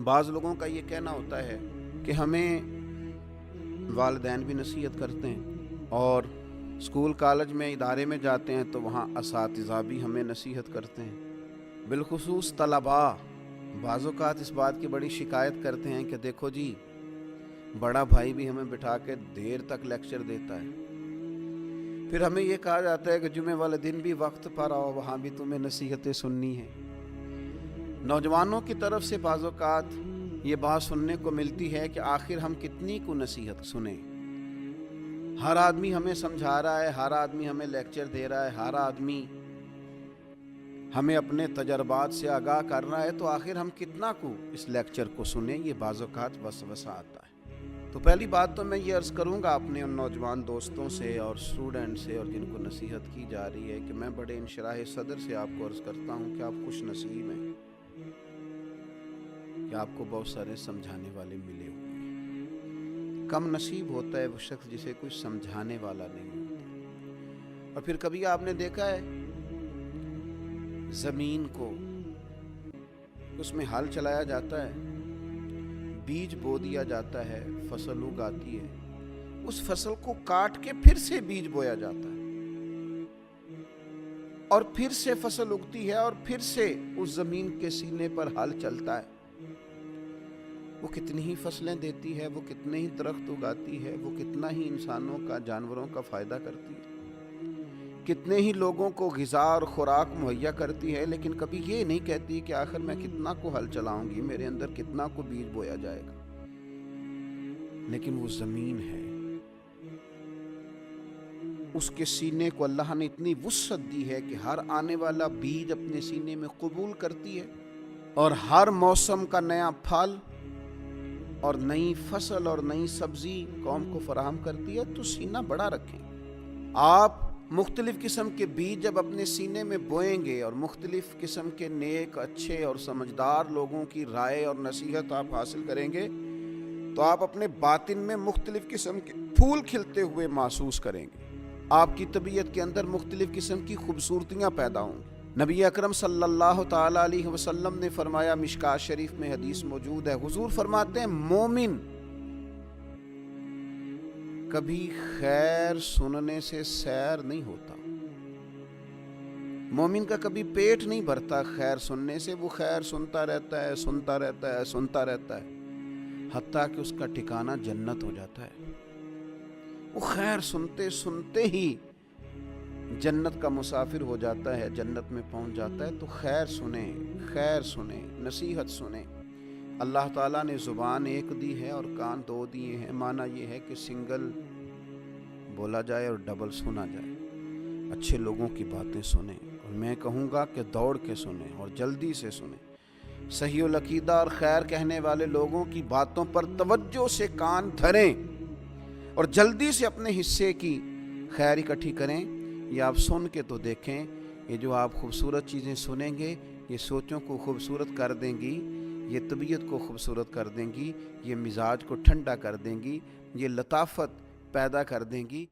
بعض لوگوں کا یہ کہنا ہوتا ہے کہ ہمیں والدین بھی نصیحت کرتے ہیں، اور اسکول کالج میں ادارے میں جاتے ہیں تو وہاں اساتذہ بھی ہمیں نصیحت کرتے ہیں، بالخصوص طلباء بعض اوقات اس بات کی بڑی شکایت کرتے ہیں کہ دیکھو جی، بڑا بھائی بھی ہمیں بٹھا کے دیر تک لیکچر دیتا ہے، پھر ہمیں یہ کہا جاتا ہے کہ جمعے والے دن بھی وقت پر آؤ، وہاں بھی تمہیں نصیحتیں سننی ہیں۔ نوجوانوں کی طرف سے بعض اوقات یہ بات سننے کو ملتی ہے کہ آخر ہم کتنی کو نصیحت سنیں، ہر آدمی ہمیں سمجھا رہا ہے، ہر آدمی ہمیں لیکچر دے رہا ہے، ہر آدمی ہمیں اپنے تجربات سے آگاہ کر رہا ہے، تو آخر ہم کتنا کو اس لیکچر کو سنیں، یہ بعض اوقات وسوسہ آتا ہے۔ تو پہلی بات تو میں یہ عرض کروں گا اپنے ان نوجوان دوستوں سے اور اسٹوڈنٹ سے اور جن کو نصیحت کی جا رہی ہے کہ میں بڑے انشراح صدر سے آپ کو عرض کرتا ہوں کہ آپ خوش نصیب ہیں کہ آپ کو بہت سارے سمجھانے والے ملے ہوئے ہیں۔ کم نصیب ہوتا ہے وہ شخص جسے کوئی سمجھانے والا نہیں ہوتا۔ اور پھر کبھی آپ نے دیکھا ہے زمین کو، اس میں ہل چلایا جاتا ہے، بیج بو دیا جاتا ہے، فصل اگاتی ہے، اس فصل کو کاٹ کے پھر سے بیج بویا جاتا ہے، اور پھر سے فصل اگتی ہے، اور پھر سے اس زمین کے سینے پر ہل چلتا ہے۔ وہ کتنی ہی فصلیں دیتی ہے، وہ کتنے ہی درخت اگاتی ہے، وہ کتنا ہی انسانوں کا، جانوروں کا فائدہ کرتی ہے، کتنے ہی لوگوں کو غذا اور خوراک مہیا کرتی ہے، لیکن کبھی یہ نہیں کہتی کہ آخر میں کتنا کو ہل چلاؤں گی، میرے اندر کتنا کو بیج بویا جائے گا۔ لیکن وہ زمین ہے، اس کے سینے کو اللہ نے اتنی وسعت دی ہے کہ ہر آنے والا بیج اپنے سینے میں قبول کرتی ہے، اور ہر موسم کا نیا پھل اور نئی فصل اور نئی سبزی قوم کو فراہم کرتی ہے۔ تو سینہ بڑا رکھیں۔ آپ مختلف قسم کے بیج جب اپنے سینے میں بوئیں گے اور مختلف قسم کے نیک، اچھے اور سمجھدار لوگوں کی رائے اور نصیحت آپ حاصل کریں گے، تو آپ اپنے باطن میں مختلف قسم کے پھول کھلتے ہوئے محسوس کریں گے، آپ کی طبیعت کے اندر مختلف قسم کی خوبصورتیاں پیدا ہوں گی۔ نبی اکرم صلی اللہ تعالی علیہ وسلم نے فرمایا، مشکوٰۃ شریف میں حدیث موجود ہے، حضور فرماتے ہیں مومن کبھی خیر سننے سے سیر نہیں ہوتا، مومن کا کبھی پیٹ نہیں بھرتا خیر سننے سے، وہ خیر سنتا رہتا ہے، سنتا رہتا ہے، سنتا رہتا ہے، حتیٰ کہ اس کا ٹھکانہ جنت ہو جاتا ہے۔ وہ خیر سنتے سنتے ہی جنت کا مسافر ہو جاتا ہے، جنت میں پہنچ جاتا ہے۔ تو خیر سنیں، خیر سنیں، نصیحت سنیں۔ اللہ تعالیٰ نے زبان ایک دی ہے اور کان دو دیے ہیں، معنی یہ ہے کہ سنگل بولا جائے اور ڈبل سنا جائے۔ اچھے لوگوں کی باتیں سنیں، اور میں کہوں گا کہ دوڑ کے سنیں اور جلدی سے سنیں۔ صحیح العقیدہ اور خیر کہنے والے لوگوں کی باتوں پر توجہ سے کان دھریں اور جلدی سے اپنے حصے کی خیر اکٹھی کریں۔ یہ آپ سن کے تو دیکھیں، یہ جو آپ خوبصورت چیزیں سنیں گے، یہ سوچوں کو خوبصورت کر دیں گی، یہ طبیعت کو خوبصورت کر دیں گی، یہ مزاج کو ٹھنڈا کر دیں گی، یہ لطافت پیدا کر دیں گی۔